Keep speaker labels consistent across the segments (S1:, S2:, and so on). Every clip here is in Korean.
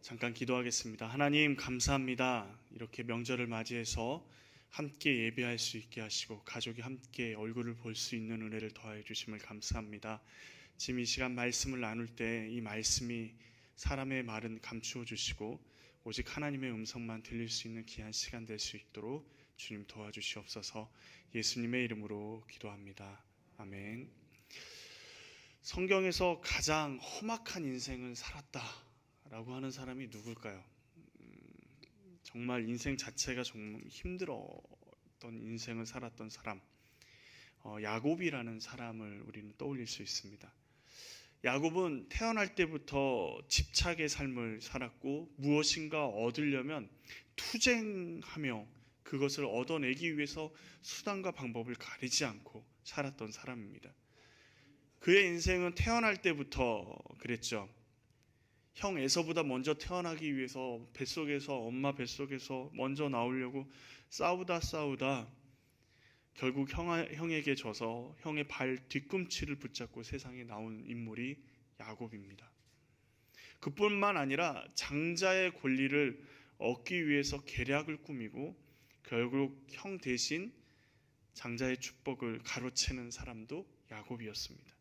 S1: 잠깐 기도하겠습니다. 하나님 감사합니다. 이렇게 명절을 맞이해서 함께 예배할 수 있게 하시고 가족이 함께 얼굴을 볼 수 있는 은혜를 더하여 주심을 감사합니다. 지금 이 시간 말씀을 나눌 때 이 말씀이 사람의 말은 감추어 주시고 오직 하나님의 음성만 들릴 수 있는 귀한 시간 될 수 있도록 주님 도와주시옵소서. 예수님의 이름으로 기도합니다. 아멘. 성경에서 가장 험악한 인생을 살았다라고 하는 사람이 누굴까요? 정말 인생 자체가 정말 힘들었던 인생을 살았던 사람, 야곱이라는 사람을 우리는 떠올릴 수 있습니다. 야곱은 태어날 때부터 집착의 삶을 살았고 무엇인가 얻으려면 투쟁하며 그것을 얻어내기 위해서 수단과 방법을 가리지 않고 살았던 사람입니다. 그의 인생은 태어날 때부터 그랬죠. 형 에서보다 먼저 태어나기 위해서 엄마 뱃속에서 먼저 나오려고 싸우다 결국 형에게 져서 형의 발 뒤꿈치를 붙잡고 세상에 나온 인물이 야곱입니다. 그뿐만 아니라 장자의 권리를 얻기 위해서 계략을 꾸미고 결국 형 대신 장자의 축복을 가로채는 사람도 야곱이었습니다.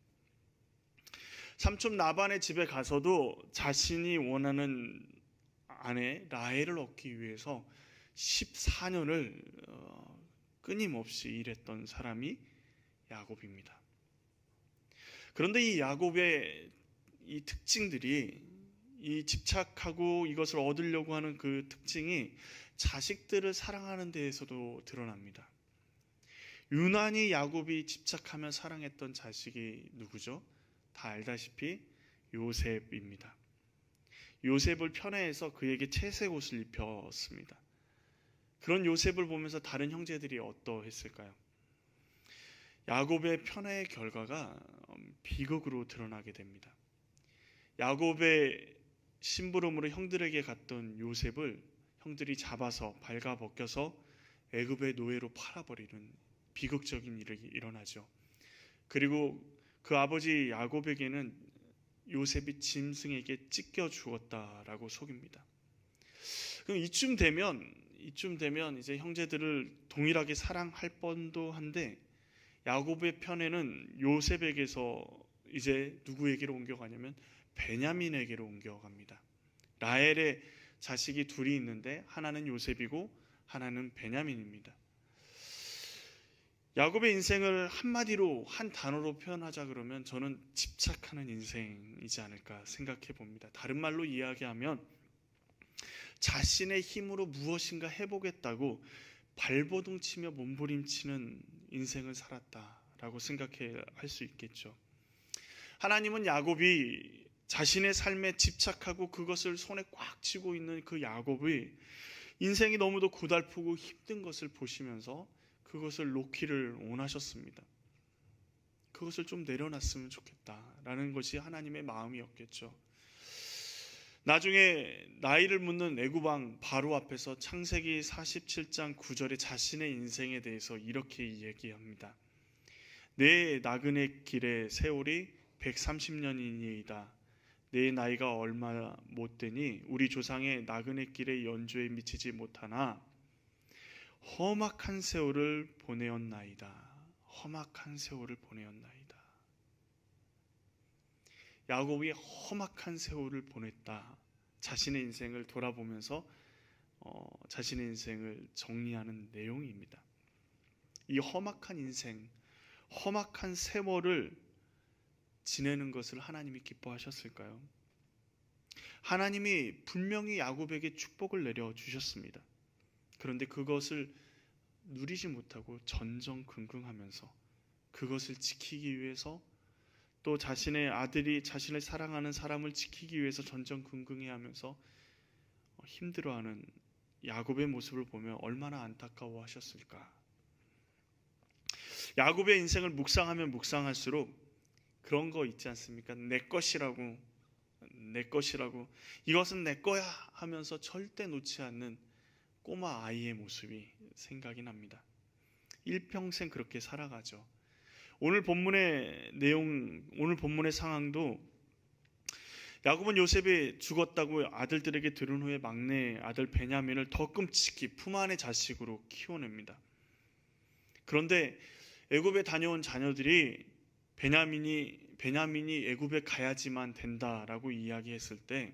S1: 삼촌 라반의 집에 가서도 자신이 원하는 아내 라헬을 얻기 위해서 14년을 끊임없이 일했던 사람이 야곱입니다. 그런데 이 야곱의 이 특징들이, 이 집착하고 이것을 얻으려고 하는 그 특징이 자식들을 사랑하는 데에서도 드러납니다. 유난히 야곱이 집착하며 사랑했던 자식이 누구죠? 다 알다시피 요셉입니다. 요셉을 편애해서 그에게 채색 옷을 입혔습니다. 그런 요셉을 보면서 다른 형제들이 어떠했을까요? 야곱의 편애의 결과가 비극으로 드러나게 됩니다. 야곱의 심부름으로 형들에게 갔던 요셉을 형들이 잡아서 발가벗겨서 애굽의 노예로 팔아버리는 비극적인 일이 일어나죠. 그리고 그 아버지 야곱에게는 요셉이 짐승에게 찢겨 죽었다라고 속입니다. 그럼 이쯤 되면 이제 형제들을 동일하게 사랑할 뻔도 한데 야곱의 편애는 요셉에게서 이제 누구에게로 옮겨가냐면 베냐민에게로 옮겨갑니다. 라헬의 자식이 둘이 있는데 하나는 요셉이고 하나는 베냐민입니다. 야곱의 인생을 한마디로 한 단어로 표현하자 그러면 저는 집착하는 인생이지 않을까 생각해 봅니다. 다른 말로 이야기하면 자신의 힘으로 무엇인가 해보겠다고 발버둥 치며 몸부림치는 인생을 살았다라고 생각할 수 있겠죠. 하나님은 야곱이 자신의 삶에 집착하고 그것을 손에 꽉 쥐고 있는 그 야곱의 인생이 너무도 고달프고 힘든 것을 보시면서 그것을 놓기를 원하셨습니다. 그것을 좀 내려놨으면 좋겠다라는 것이 하나님의 마음이었겠죠. 나중에 나이를 묻는 애굽왕 바로 앞에서 창세기 47장 9절에 자신의 인생에 대해서 이렇게 얘기합니다. 내 나그네 길의 세월이 130년이니이다. 내 나이가 얼마 못 되니 우리 조상의 나그네 길의 연조에 미치지 못하나 험악한 세월을 보내었나이다. 험악한 세월을 보내었나이다. 야곱이 험악한 세월을 보냈다. 자신의 인생을 돌아보면서 자신의 인생을 정리하는 내용입니다. 이 험악한 인생, 험악한 세월을 지내는 것을 하나님이 기뻐하셨을까요? 하나님이 분명히 야곱에게 축복을 내려주셨습니다. 그런데 그것을 누리지 못하고 전전긍긍하면서 그것을 지키기 위해서 또 자신의 아들이 자신을 사랑하는 사람을 지키기 위해서 전전긍긍해하면서 힘들어하는 야곱의 모습을 보며 얼마나 안타까워하셨을까. 야곱의 인생을 묵상하면 묵상할수록 그런 거 있지 않습니까? 내 것이라고 이것은 내 거야 하면서 절대 놓지 않는 꼬마 아이의 모습이 생각이 납니다. 일평생 그렇게 살아가죠. 오늘 본문의 내용, 오늘 본문의 상황도 야곱은 요셉이 죽었다고 아들들에게 들은 후에 막내 아들 베냐민을 더 끔찍히 품 안의 자식으로 키워냅니다. 그런데 애굽에 다녀온 자녀들이 베냐민이 애굽에 가야지만 된다라고 이야기했을 때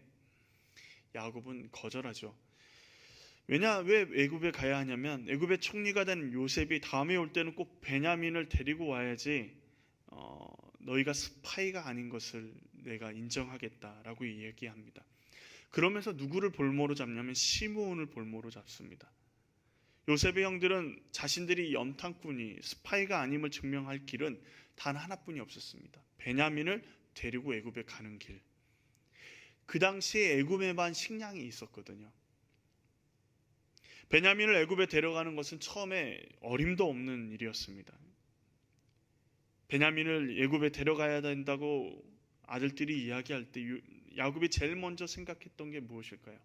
S1: 야곱은 거절하죠. 왜 애굽에 가야 하냐면 애굽의 총리가 된 요셉이 다음에 올 때는 꼭 베냐민을 데리고 와야지 너희가 스파이가 아닌 것을 내가 인정하겠다라고 이야기합니다. 그러면서 누구를 볼모로 잡냐면 시므온을 볼모로 잡습니다. 요셉의 형들은 자신들이 염탐꾼이 스파이가 아님을 증명할 길은 단 하나뿐이 없었습니다. 베냐민을 데리고 애굽에 가는 길. 그 당시에 애굽에만 식량이 있었거든요. 베냐민을 애굽에 데려가는 것은 처음에 어림도 없는 일이었습니다. 베냐민을 애굽에 데려가야 된다고 아들들이 이야기할 때 야곱이 제일 먼저 생각했던 게 무엇일까요?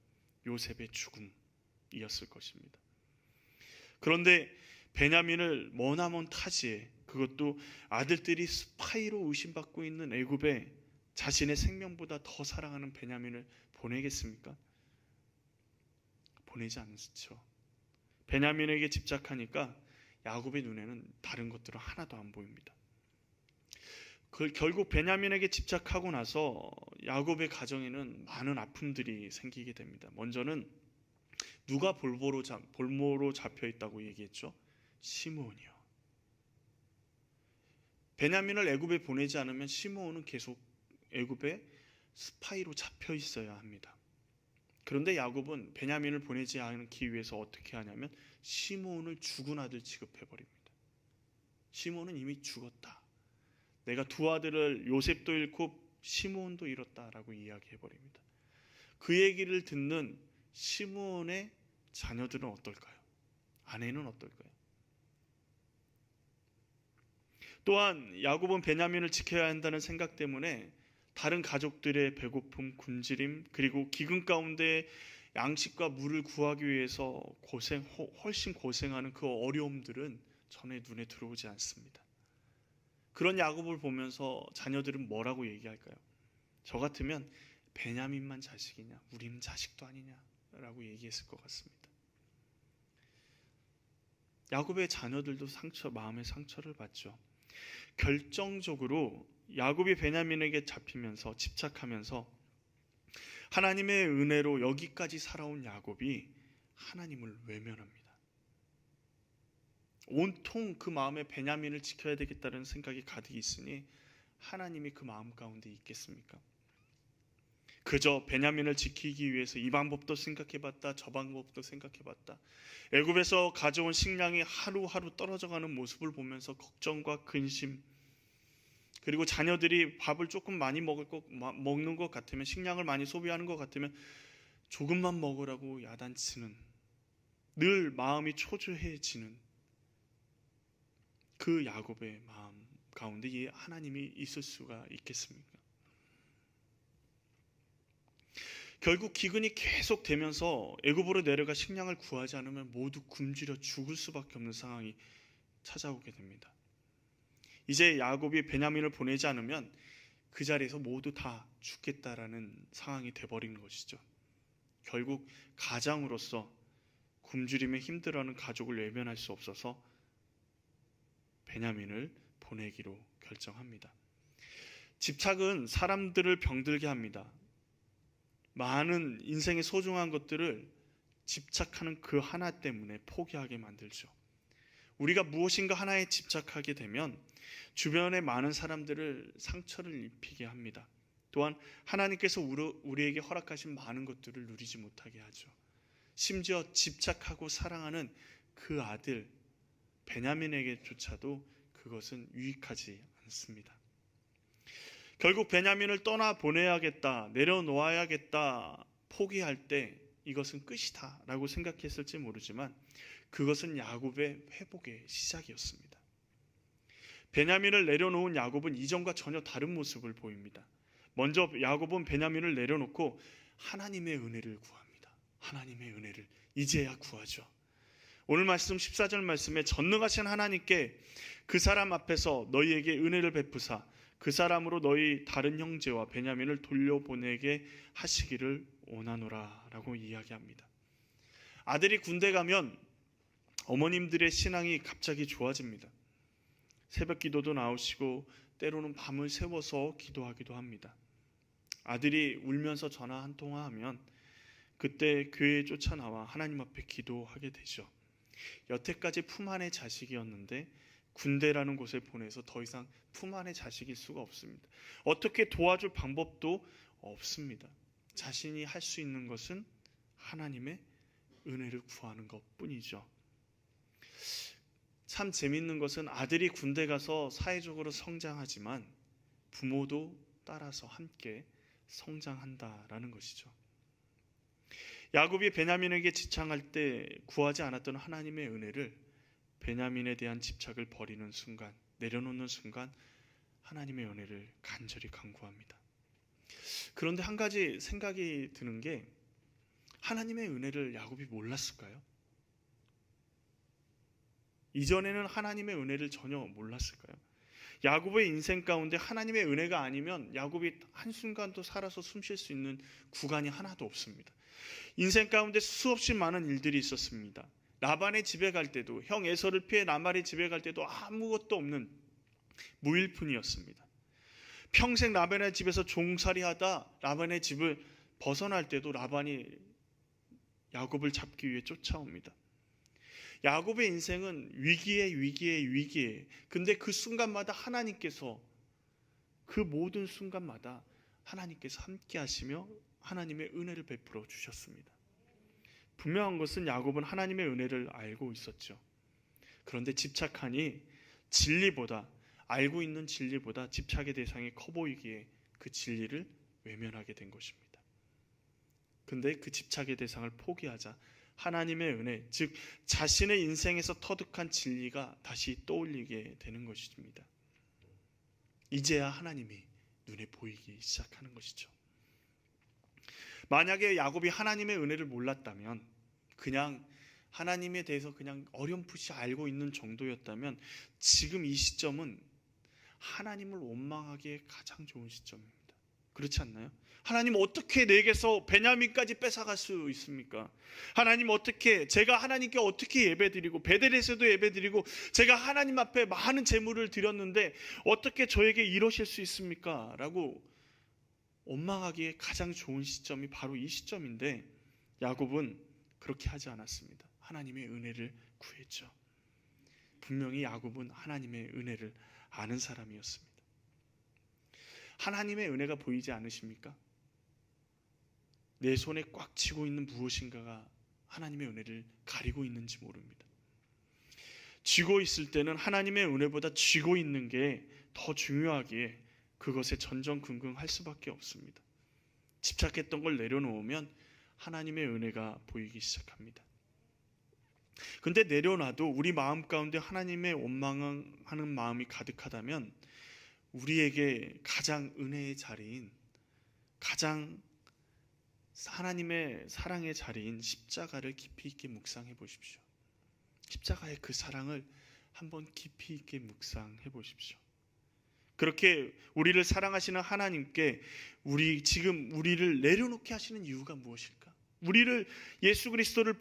S1: 요셉의 죽음이었을 것입니다. 그런데 베냐민을 머나먼 타지에, 그것도 아들들이 스파이로 의심받고 있는 애굽에 자신의 생명보다 더 사랑하는 베냐민을 보내겠습니까? 보내지 않죠. 베냐민에게 집착하니까 야곱의 눈에는 다른 것들은 하나도 안 보입니다. 결국 베냐민에게 집착하고 나서 야곱의 가정에는 많은 아픔들이 생기게 됩니다. 먼저는 누가 볼모로 잡혀 있다고 얘기했죠? 시므온이요. 베냐민을 애굽에 보내지 않으면 시므온은 계속 애굽에 스파이로 잡혀 있어야 합니다. 그런데 야곱은 베냐민을 보내지 않기 위해서 어떻게 하냐면 시므온을 죽은 아들 취급해 버립니다. 시므온은 이미 죽었다. 내가 두 아들을 요셉도 잃고 시므온도 잃었다라고 이야기해 버립니다. 그 얘기를 듣는 시므온의 자녀들은 어떨까요? 아내는 어떨까요? 또한 야곱은 베냐민을 지켜야 한다는 생각 때문에 다른 가족들의 배고픔, 굶주림, 그리고 기근 가운데 양식과 물을 구하기 위해서 훨씬 고생하는 그 어려움들은 전혀 눈에 들어오지 않습니다. 그런 야곱을 보면서 자녀들은 뭐라고 얘기할까요? 저 같으면 베냐민만 자식이냐, 우리는 자식도 아니냐라고 얘기했을 것 같습니다. 야곱의 자녀들도 마음의 상처를 받죠. 결정적으로 야곱이 베냐민에게 잡히면서 집착하면서 하나님의 은혜로 여기까지 살아온 야곱이 하나님을 외면합니다. 온통 그 마음에 베냐민을 지켜야 되겠다는 생각이 가득 있으니 하나님이 그 마음 가운데 있겠습니까? 그저 베냐민을 지키기 위해서 이 방법도 생각해봤다, 저 방법도 생각해봤다. 애굽에서 가져온 식량이 하루하루 떨어져가는 모습을 보면서 걱정과 근심, 그리고 자녀들이 밥을 조금 많이 먹는 것 같으면, 식량을 많이 소비하는 것 같으면 조금만 먹으라고 야단치는, 늘 마음이 초조해지는 그 야곱의 마음 가운데 이 하나님이 있을 수가 있겠습니까? 결국 기근이 계속되면서 애굽으로 내려가 식량을 구하지 않으면 모두 굶주려 죽을 수밖에 없는 상황이 찾아오게 됩니다. 이제 야곱이 베냐민을 보내지 않으면 그 자리에서 모두 다 죽겠다라는 상황이 돼버린 것이죠. 결국 가장으로서 굶주림에 힘들어하는 가족을 외면할 수 없어서 베냐민을 보내기로 결정합니다. 집착은 사람들을 병들게 합니다. 많은 인생의 소중한 것들을 집착하는 그 하나 때문에 포기하게 만들죠. 우리가 무엇인가 하나에 집착하게 되면 주변의 많은 사람들을 상처를 입히게 합니다. 또한 하나님께서 우리에게 허락하신 많은 것들을 누리지 못하게 하죠. 심지어 집착하고 사랑하는 그 아들 베냐민에게조차도 그것은 유익하지 않습니다. 결국 베냐민을 떠나 보내야겠다, 내려놓아야겠다 포기할 때 이것은 끝이다 라고 생각했을지 모르지만 그것은 야곱의 회복의 시작이었습니다. 베냐민을 내려놓은 야곱은 이전과 전혀 다른 모습을 보입니다. 먼저 야곱은 베냐민을 내려놓고 하나님의 은혜를 구합니다. 하나님의 은혜를 이제야 구하죠. 오늘 말씀 14절 말씀에 전능하신 하나님께 그 사람 앞에서 너희에게 은혜를 베푸사 그 사람으로 너희 다른 형제와 베냐민을 돌려보내게 하시기를 원하노라 라고 이야기합니다. 아들이 군대 가면 어머님들의 신앙이 갑자기 좋아집니다. 새벽 기도도 나오시고 때로는 밤을 새워서 기도하기도 합니다. 아들이 울면서 전화 한 통화하면 그때 교회에 쫓아나와 하나님 앞에 기도하게 되죠. 여태까지 품 안의 자식이었는데 군대라는 곳에 보내서 더 이상 품 안의 자식일 수가 없습니다. 어떻게 도와줄 방법도 없습니다. 자신이 할 수 있는 것은 하나님의 은혜를 구하는 것뿐이죠. 참 재밌는 것은 아들이 군대 가서 사회적으로 성장하지만 부모도 따라서 함께 성장한다라는 것이죠. 야곱이 베냐민에게 집착할 때 구하지 않았던 하나님의 은혜를 베냐민에 대한 집착을 버리는 순간, 내려놓는 순간 하나님의 은혜를 간절히 간구합니다. 그런데 한 가지 생각이 드는 게, 하나님의 은혜를 야곱이 몰랐을까요? 이전에는 하나님의 은혜를 전혀 몰랐을까요? 야곱의 인생 가운데 하나님의 은혜가 아니면 야곱이 한순간도 살아서 숨 쉴 수 있는 구간이 하나도 없습니다. 인생 가운데 수없이 많은 일들이 있었습니다. 라반의 집에 갈 때도, 형 에서를 피해 라반의 집에 갈 때도 아무것도 없는 무일푼이었습니다. 평생 라반의 집에서 종살이하다 라반의 집을 벗어날 때도 라반이 야곱을 잡기 위해 쫓아옵니다. 야곱의 인생은 위기에 근데 그 순간마다 하나님께서, 그 모든 순간마다 하나님께서 함께 하시며 하나님의 은혜를 베풀어 주셨습니다. 분명한 것은 야곱은 하나님의 은혜를 알고 있었죠. 그런데 집착하니 알고 있는 진리보다 집착의 대상이 커 보이기에 그 진리를 외면하게 된 것입니다. 근데 그 집착의 대상을 포기하자 하나님의 은혜, 즉 자신의 인생에서 터득한 진리가 다시 떠올리게 되는 것입니다. 이제야 하나님이 눈에 보이기 시작하는 것이죠. 만약에 야곱이 하나님의 은혜를 몰랐다면, 그냥 하나님에 대해서 그냥 어렴풋이 알고 있는 정도였다면, 지금 이 시점은 하나님을 원망하기에 가장 좋은 시점입니다. 그렇지 않나요? 하나님 어떻게 내게서 베냐민까지 뺏어갈 수 있습니까? 하나님 어떻게, 제가 하나님께 어떻게 예배드리고 베델에서도 예배드리고 제가 하나님 앞에 많은 제물을 드렸는데 어떻게 저에게 이러실 수 있습니까? 라고 원망하기에 가장 좋은 시점이 바로 이 시점인데, 야곱은 그렇게 하지 않았습니다. 하나님의 은혜를 구했죠. 분명히 야곱은 하나님의 은혜를 아는 사람이었습니다. 하나님의 은혜가 보이지 않으십니까? 내 손에 꽉 쥐고 있는 무엇인가가 하나님의 은혜를 가리고 있는지 모릅니다. 쥐고 있을 때는 하나님의 은혜보다 쥐고 있는 게 더 중요하기에 그것에 전전긍긍할 수밖에 없습니다. 집착했던 걸 내려놓으면 하나님의 은혜가 보이기 시작합니다. 근데 내려놔도 우리 마음 가운데 하나님의 원망하는 마음이 가득하다면 우리에게 가장 은혜의 자리인, 가장 하나님의 사랑의 자리인 십자가를 깊이 있게 묵상해 보십시오. 십자가의 그 사랑을 한번 깊이 있게 묵상해 보십시오. 그렇게 우리를 사랑하시는 하나님께 지금 우리를 내려놓게 하시는 이유가 무엇일까? 우리를 예수 그리스도를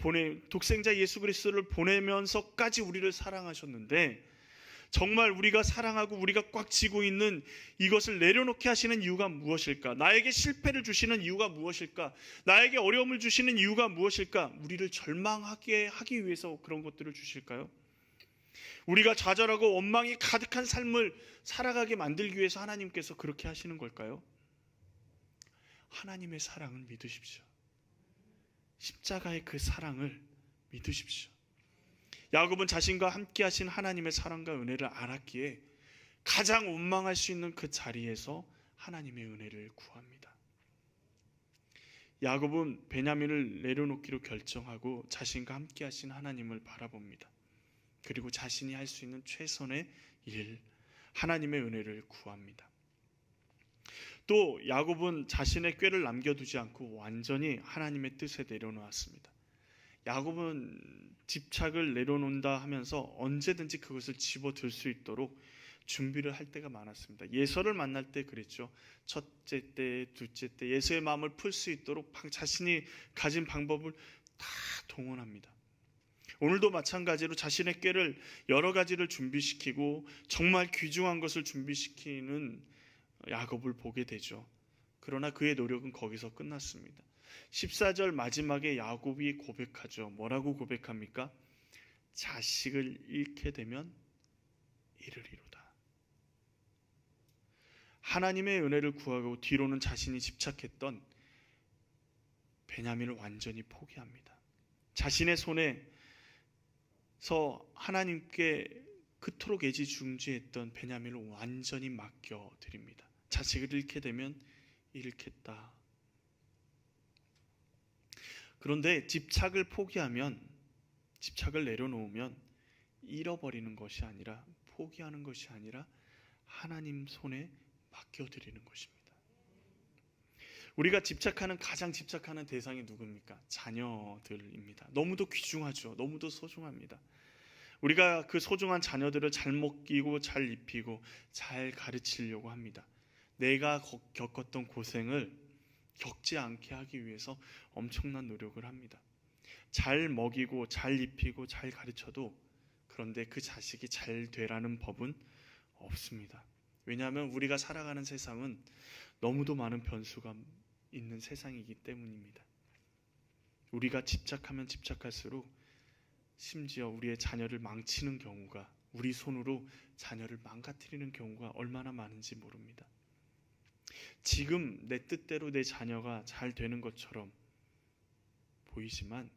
S1: 독생자 예수 그리스도를 보내면서까지 우리를 사랑하셨는데, 정말 우리가 사랑하고 우리가 꽉 쥐고 있는 이것을 내려놓게 하시는 이유가 무엇일까? 나에게 실패를 주시는 이유가 무엇일까? 나에게 어려움을 주시는 이유가 무엇일까? 우리를 절망하게 하기 위해서 그런 것들을 주실까요? 우리가 좌절하고 원망이 가득한 삶을 살아가게 만들기 위해서 하나님께서 그렇게 하시는 걸까요? 하나님의 사랑을 믿으십시오. 십자가의 그 사랑을 믿으십시오. 야곱은 자신과 함께 하신 하나님의 사랑과 은혜를 알았기에 가장 원망할 수 있는 그 자리에서 하나님의 은혜를 구합니다. 야곱은 베냐민을 내려놓기로 결정하고 자신과 함께 하신 하나님을 바라봅니다. 그리고 자신이 할 수 있는 최선의 일, 하나님의 은혜를 구합니다. 또 야곱은 자신의 꾀를 남겨두지 않고 완전히 하나님의 뜻에 내려놓았습니다. 야곱은 집착을 내려놓는다 하면서 언제든지 그것을 집어들 수 있도록 준비를 할 때가 많았습니다. 예서를 만날 때 그랬죠. 첫째 때, 둘째 때 예서의 마음을 풀 수 있도록 자신이 가진 방법을 다 동원합니다. 오늘도 마찬가지로 자신의 꾀를 여러 가지를 준비시키고 정말 귀중한 것을 준비시키는 야곱을 보게 되죠. 그러나 그의 노력은 거기서 끝났습니다. 14절 마지막에 야곱이 고백하죠. 뭐라고 고백합니까? 자식을 잃게 되면 이를 이루다. 하나님의 은혜를 구하고 뒤로는 자신이 집착했던 베냐민을 완전히 포기합니다. 자신의 손에서 하나님께 그토록 애지중지했던 베냐민을 완전히 맡겨드립니다. 자식을 잃게 되면 잃겠다. 그런데 집착을 포기하면, 집착을 내려놓으면 잃어버리는 것이 아니라, 포기하는 것이 아니라 하나님 손에 맡겨드리는 것입니다. 우리가 가장 집착하는 대상이 누굽니까? 자녀들입니다. 너무도 귀중하죠. 너무도 소중합니다. 우리가 그 소중한 자녀들을 잘 먹이고 잘 입히고 잘 가르치려고 합니다. 내가 겪었던 고생을 겪지 않게 하기 위해서 엄청난 노력을 합니다. 잘 먹이고 잘 입히고 잘 가르쳐도 그런데 그 자식이 잘 되라는 법은 없습니다. 왜냐하면 우리가 살아가는 세상은 너무도 많은 변수가 있는 세상이기 때문입니다. 우리가 집착하면 집착할수록 심지어 우리의 자녀를 망치는 경우가, 우리 손으로 자녀를 망가뜨리는 경우가 얼마나 많은지 모릅니다. 지금 내 뜻대로 내 자녀가 잘 되는 것처럼 보이지만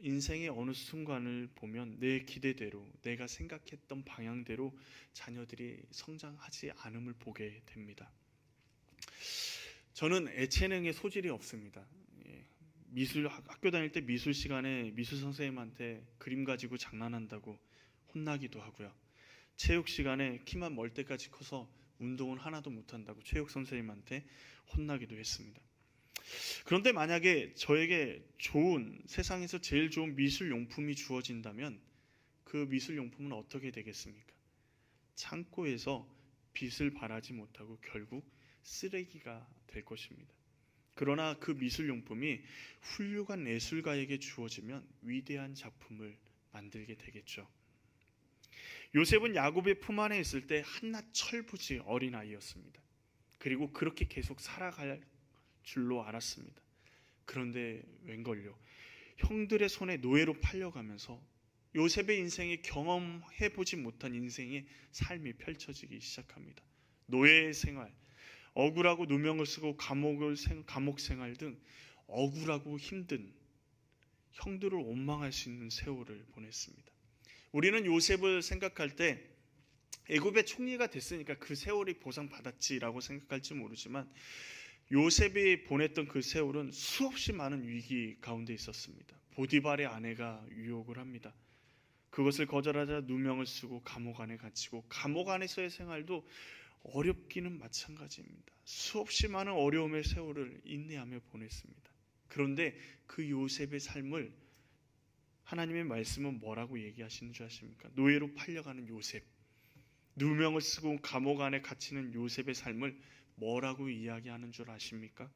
S1: 인생의 어느 순간을 보면 내 기대대로, 내가 생각했던 방향대로 자녀들이 성장하지 않음을 보게 됩니다. 저는 애체능에 소질이 없습니다. 학교 다닐 때 미술 시간에 미술 선생님한테 그림 가지고 장난한다고 혼나기도 하고요. 체육 시간에 키만 멀 때까지 커서 운동은 하나도 못한다고 체육 선생님한테 혼나기도 했습니다. 그런데 만약에 저에게 세상에서 제일 좋은 미술용품이 주어진다면 그 미술용품은 어떻게 되겠습니까? 창고에서 빛을 발하지 못하고 결국 쓰레기가 될 것입니다. 그러나 그 미술용품이 훌륭한 예술가에게 주어지면 위대한 작품을 만들게 되겠죠. 요셉은 야곱의 품 안에 있을 때 한낱 철부지 어린아이였습니다. 그리고 그렇게 계속 살아갈 줄로 알았습니다. 그런데 웬걸요, 형들의 손에 노예로 팔려가면서 요셉의 인생에 경험해보지 못한 인생의 삶이 펼쳐지기 시작합니다. 노예의 생활, 억울하고 누명을 쓰고 감옥 생활 등 억울하고 힘든, 형들을 원망할 수 있는 세월을 보냈습니다. 우리는 요셉을 생각할 때 애굽의 총리가 됐으니까 그 세월이 보상받았지라고 생각할지 모르지만 요셉이 보냈던 그 세월은 수없이 많은 위기 가운데 있었습니다. 보디발의 아내가 유혹을 합니다. 그것을 거절하자 누명을 쓰고 감옥 안에 갇히고, 감옥 안에서의 생활도 어렵기는 마찬가지입니다. 수없이 많은 어려움의 세월을 인내하며 보냈습니다. 그런데 그 요셉의 삶을 하나님의 말씀은 뭐라고 얘기하시는 줄 아십니까? 노예로 팔려가는 요셉, 누명을 쓰고 감옥 안에 갇히는 요셉의 삶을 뭐라고 이야기하는 줄 아십니까?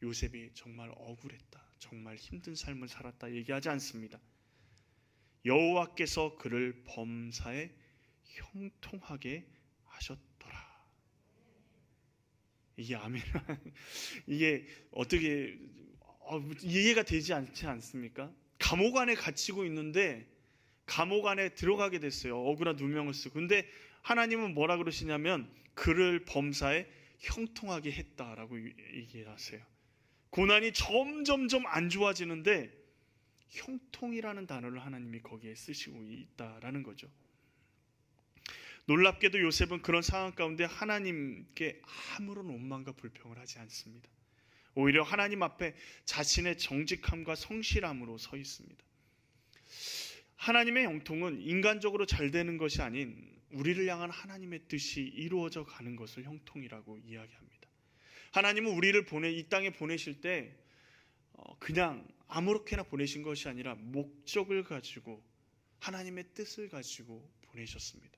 S1: 요셉이 정말 억울했다, 정말 힘든 삶을 살았다 얘기하지 않습니다. 여호와께서 그를 범사에 형통하게 하셨더라. 이게 아멘. 이게 어떻게 이해가 되지 않지 않습니까? 감옥 안에 갇히고 있는데 감옥 안에 들어가게 됐어요. 억울한 누명을 쓰고. 근데 하나님은 뭐라 그러시냐면 그를 범사에 형통하게 했다라고 얘기하세요. 고난이 점점점 안 좋아지는데 형통이라는 단어를 하나님이 거기에 쓰시고 있다라는 거죠. 놀랍게도 요셉은 그런 상황 가운데 하나님께 아무런 원망과 불평을 하지 않습니다. 오히려 하나님 앞에 자신의 정직함과 성실함으로 서 있습니다. 하나님의 형통은 인간적으로 잘 되는 것이 아닌 우리를 향한 하나님의 뜻이 이루어져 가는 것을 형통이라고 이야기합니다. 하나님은 우리를 이 땅에 보내실 때 그냥 아무렇게나 보내신 것이 아니라 목적을 가지고, 하나님의 뜻을 가지고 보내셨습니다.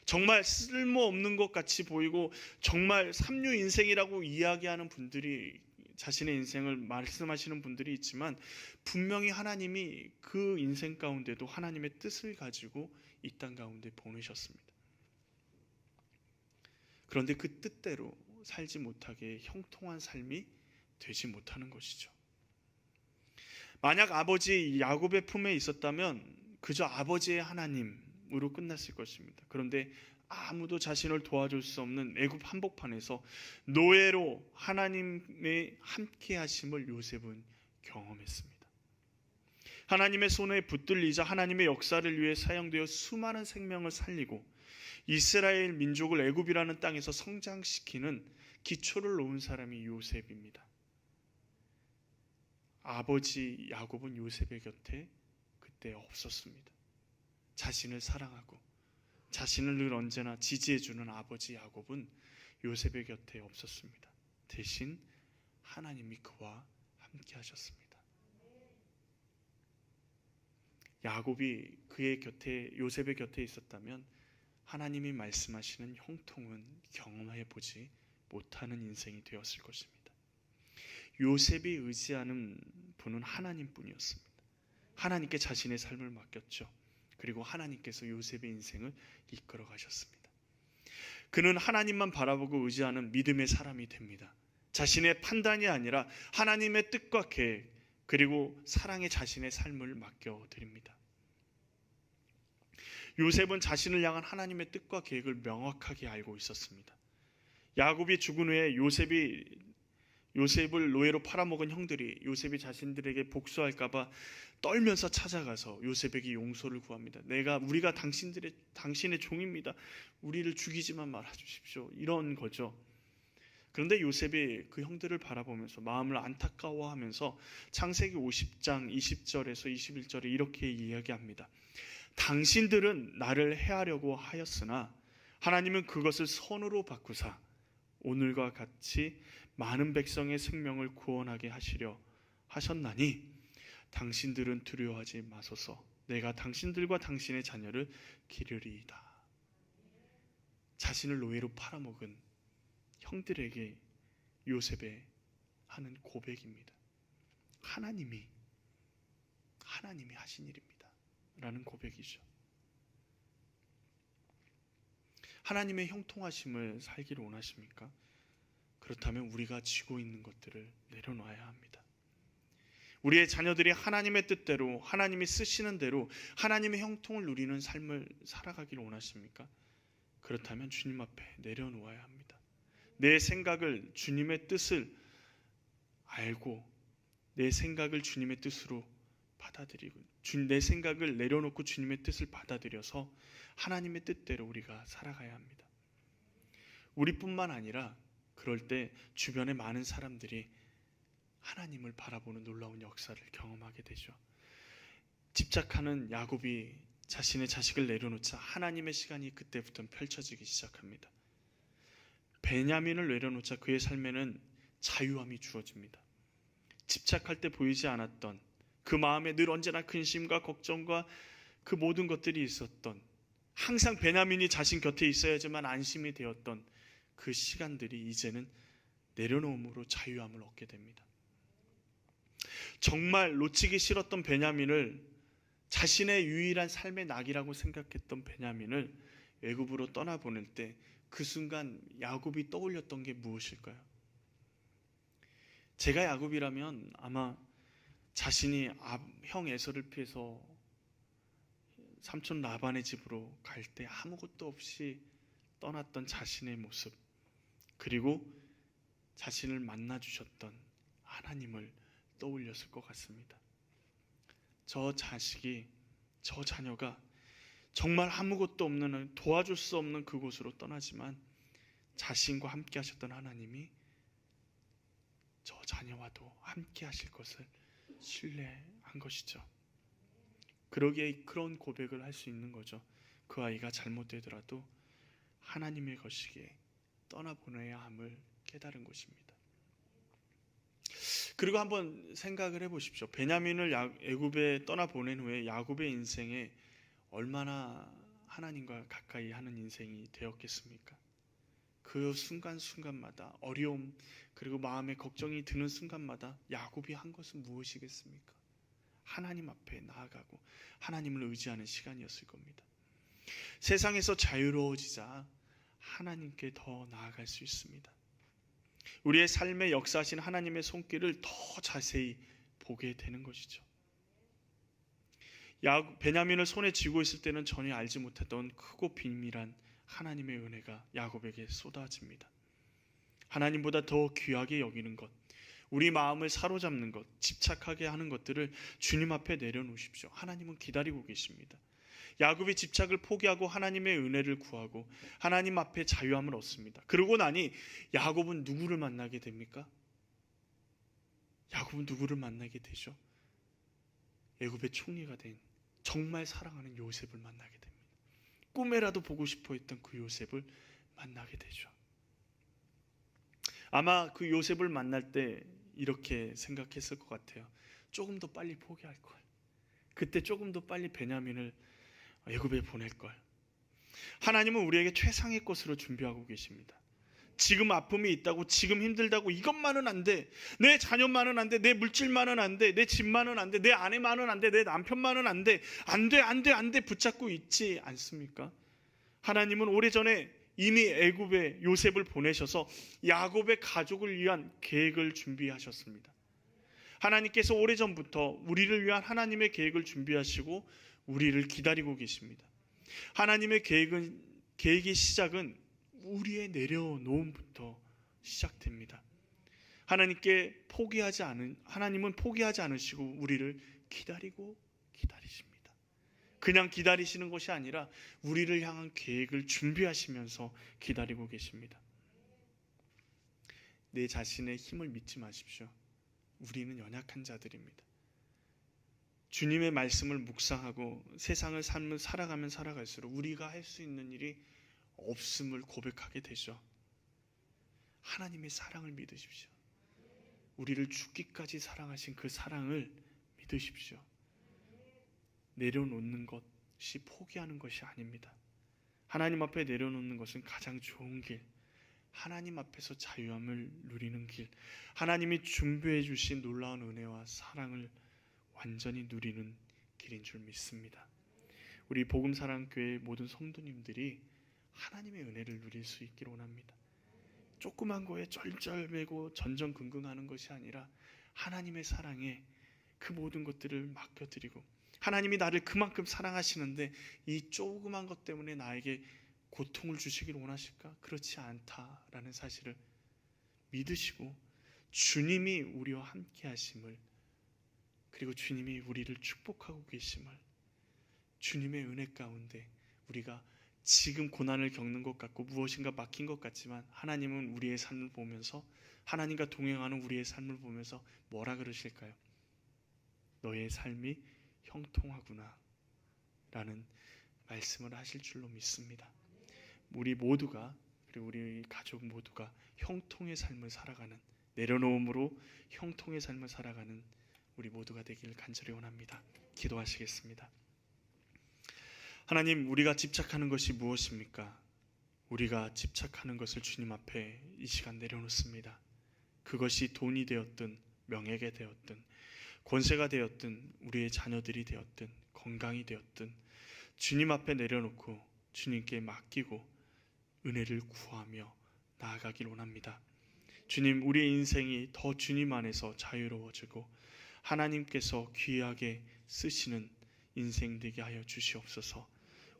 S1: 정말 쓸모없는 것 같이 보이고 정말 삼류 인생이라고 이야기하는 분들이, 자신의 인생을 말씀하시는 분들이 있지만 분명히 하나님이 그 인생 가운데도 하나님의 뜻을 가지고 이 땅 가운데 보내셨습니다. 그런데 그 뜻대로 살지 못하게 형통한 삶이 되지 못하는 것이죠. 만약 아버지 야곱의 품에 있었다면 그저 아버지의 하나님으로 끝났을 것입니다. 그런데 아무도 자신을 도와줄 수 없는 애굽 한복판에서 노예로 하나님의 함께 하심을 요셉은 경험했습니다. 하나님의 손에 붙들리자 하나님의 역사를 위해 사용되어 수많은 생명을 살리고 이스라엘 민족을 애굽이라는 땅에서 성장시키는 기초를 놓은 사람이 요셉입니다. 아버지 야곱은 요셉의 곁에 그때 없었습니다. 자신을 사랑하고 자신을 늘 언제나 지지해주는 아버지 야곱은 요셉의 곁에 없었습니다. 대신 하나님이 그와 함께 하셨습니다. 야곱이 그의 곁에, 요셉의 곁에 있었다면 하나님이 말씀하시는 형통은 경험해 보지 못하는 인생이 되었을 것입니다. 요셉이 의지하는 분은 하나님뿐이었습니다. 하나님께 자신의 삶을 맡겼죠. 그리고 하나님께서 요셉의 인생을 이끌어 가셨습니다. 그는 하나님만 바라보고 의지하는 믿음의 사람이 됩니다. 자신의 판단이 아니라 하나님의 뜻과 계획, 그리고 사랑에 자신의 삶을 맡겨드립니다. 요셉은 자신을 향한 하나님의 뜻과 계획을 명확하게 알고 있었습니다. 야곱이 죽은 후에 요셉을 노예로 팔아먹은 형들이 요셉이 자신들에게 복수할까봐 떨면서 찾아가서 요셉에게 용서를 구합니다. 우리가 당신의 종입니다. 우리를 죽이지만 말아주십시오. 이런 거죠. 그런데 요셉이 그 형들을 바라보면서 마음을 안타까워하면서 창세기 50장 20절에서 21절에 이렇게 이야기합니다. 당신들은 나를 해하려고 하였으나 하나님은 그것을 선으로 바꾸사 오늘과 같이 많은 백성의 생명을 구원하게 하시려 하셨나니 당신들은 두려워하지 마소서. 내가 당신들과 당신의 자녀를 기르리이다. 자신을 노예로 팔아먹은 형들에게 요셉의 하는 고백입니다. 하나님이 하신 일입니다 라는 고백이죠. 하나님의 형통하심을 살기를 원하십니까? 그렇다면 우리가 쥐고 있는 것들을 내려놔야 합니다. 우리의 자녀들이 하나님의 뜻대로, 하나님이 쓰시는 대로 하나님의 형통을 누리는 삶을 살아가기를 원하십니까? 그렇다면 주님 앞에 내려놓아야 합니다. 내 생각을, 주님의 뜻을 알고 내 생각을 주님의 뜻으로 받아들이고 내 생각을 내려놓고 주님의 뜻을 받아들여서 하나님의 뜻대로 우리가 살아가야 합니다. 우리뿐만 아니라 그럴 때 주변의 많은 사람들이 하나님을 바라보는 놀라운 역사를 경험하게 되죠. 집착하는 야곱이 자신의 자식을 내려놓자 하나님의 시간이 그때부터 펼쳐지기 시작합니다. 베냐민을 내려놓자 그의 삶에는 자유함이 주어집니다. 집착할 때 보이지 않았던 그 마음에 늘 언제나 근심과 걱정과 그 모든 것들이 있었던, 항상 베냐민이 자신 곁에 있어야지만 안심이 되었던 그 시간들이 이제는 내려놓음으로 자유함을 얻게 됩니다. 정말 놓치기 싫었던 베냐민을, 자신의 유일한 삶의 낙이라고 생각했던 베냐민을 애굽으로 떠나보낼 때 그 순간 야곱이 떠올렸던 게 무엇일까요? 제가 야곱이라면 아마 자신이 형 에서를 피해서 삼촌 라반의 집으로 갈 때 아무것도 없이 떠났던 자신의 모습, 그리고 자신을 만나주셨던 하나님을 떠올렸을 것 같습니다. 저 자식이, 저 자녀가 정말 아무것도 없는, 도와줄 수 없는 그곳으로 떠나지만 자신과 함께 하셨던 하나님이 저 자녀와도 함께 하실 것을 신뢰한 것이죠. 그러기에 그런 고백을 할 수 있는 거죠. 그 아이가 잘못되더라도 하나님의 것이기에 떠나보내야 함을 깨달은 것입니다. 그리고 한번 생각을 해보십시오. 베냐민을 애굽에 떠나보낸 후에 야곱의 인생에 얼마나 하나님과 가까이 하는 인생이 되었겠습니까? 그 순간순간마다 어려움 그리고 마음에 걱정이 드는 순간마다 야곱이 한 것은 무엇이겠습니까? 하나님 앞에 나아가고 하나님을 의지하는 시간이었을 겁니다. 세상에서 자유로워지자 하나님께 더 나아갈 수 있습니다. 우리의 삶에 역사하신 하나님의 손길을 더 자세히 보게 되는 것이죠. 베냐민을 손에 쥐고 있을 때는 전혀 알지 못했던 크고 비밀한 하나님의 은혜가 야곱에게 쏟아집니다. 하나님보다 더 귀하게 여기는 것, 우리 마음을 사로잡는 것, 집착하게 하는 것들을 주님 앞에 내려놓으십시오. 하나님은 기다리고 계십니다. 야곱이 집착을 포기하고 하나님의 은혜를 구하고 하나님 앞에 자유함을 얻습니다. 그러고 나니 야곱은 누구를 만나게 됩니까? 야곱은 누구를 만나게 되죠? 애굽의 총리가 된 정말 사랑하는 요셉을 만나게 됩니다. 꿈에라도 보고 싶어 했던 그 요셉을 만나게 되죠. 아마 그 요셉을 만날 때 이렇게 생각했을 것 같아요. 조금 더 빨리 포기할 걸. 그때 조금 더 빨리 베냐민을 애굽에 보낼 걸. 하나님은 우리에게 최상의 것으로 준비하고 계십니다. 지금 아픔이 있다고, 지금 힘들다고, 이것만은 안 돼, 내 자녀만은 안 돼, 내 물질만은 안 돼, 내 집만은 안 돼, 내 아내만은 안 돼, 내 남편만은 안 돼, 안 돼 붙잡고 있지 않습니까? 하나님은 오래전에 이미 애굽에 요셉을 보내셔서 야곱의 가족을 위한 계획을 준비하셨습니다. 하나님께서 오래전부터 우리를 위한 하나님의 계획을 준비하시고 우리를 기다리고 계십니다. 하나님의 계획의 시작은 우리의 내려놓음부터 시작됩니다. 하나님은 포기하지 않으시고 우리를 기다리고 기다리십니다. 그냥 기다리시는 것이 아니라 우리를 향한 계획을 준비하시면서 기다리고 계십니다. 내 자신의 힘을 믿지 마십시오. 우리는 연약한 자들입니다. 주님의 말씀을 묵상하고 세상을 삶을 살아가면 살아갈수록 우리가 할 수 있는 일이 없음을 고백하게 되죠. 하나님의 사랑을 믿으십시오. 우리를 죽기까지 사랑하신 그 사랑을 믿으십시오. 내려놓는 것이 포기하는 것이 아닙니다. 하나님 앞에 내려놓는 것은 가장 좋은 길, 하나님 앞에서 자유함을 누리는 길, 하나님이 준비해 주신 놀라운 은혜와 사랑을 완전히 누리는 길인 줄 믿습니다. 우리 복음사랑교회 모든 성도님들이 하나님의 은혜를 누릴 수 있기를 원합니다. 조그만 거에 쩔쩔매고 전전긍긍하는 것이 아니라 하나님의 사랑에 그 모든 것들을 맡겨드리고, 하나님이 나를 그만큼 사랑하시는데 이 조그만 것 때문에 나에게 고통을 주시기를 원하실까? 그렇지 않다라는 사실을 믿으시고 주님이 우리와 함께 하심을, 그리고 주님이 우리를 축복하고 계심을, 주님의 은혜 가운데 우리가 지금 고난을 겪는 것 같고 무엇인가 막힌 것 같지만 하나님은 우리의 삶을 보면서, 하나님과 동행하는 우리의 삶을 보면서 뭐라 그러실까요? 너의 삶이 형통하구나 라는 말씀을 하실 줄로 믿습니다. 우리 모두가, 그리고 우리 가족 모두가 형통의 삶을 살아가는, 내려놓음으로 형통의 삶을 살아가는 우리 모두가 되기를 간절히 원합니다. 기도하시겠습니다. 하나님, 우리가 집착하는 것이 무엇입니까? 우리가 집착하는 것을 주님 앞에 이 시간 내려놓습니다. 그것이 돈이 되었든 명예가 되었든 권세가 되었든 우리의 자녀들이 되었든 건강이 되었든 주님 앞에 내려놓고 주님께 맡기고 은혜를 구하며 나아가길 원합니다. 주님, 우리의 인생이 더 주님 안에서 자유로워지고 하나님께서 귀하게 쓰시는 인생 되게 하여 주시옵소서.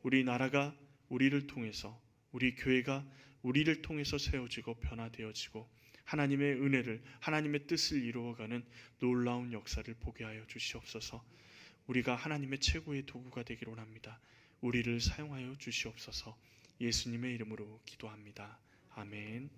S1: 우리 나라가 우리를 통해서, 우리 교회가 우리를 통해서 세워지고 변화되어지고 하나님의 은혜를, 하나님의 뜻을 이루어가는 놀라운 역사를 보게 하여 주시옵소서. 우리가 하나님의 최고의 도구가 되기를 원합니다. 우리를 사용하여 주시옵소서. 예수님의 이름으로 기도합니다. 아멘.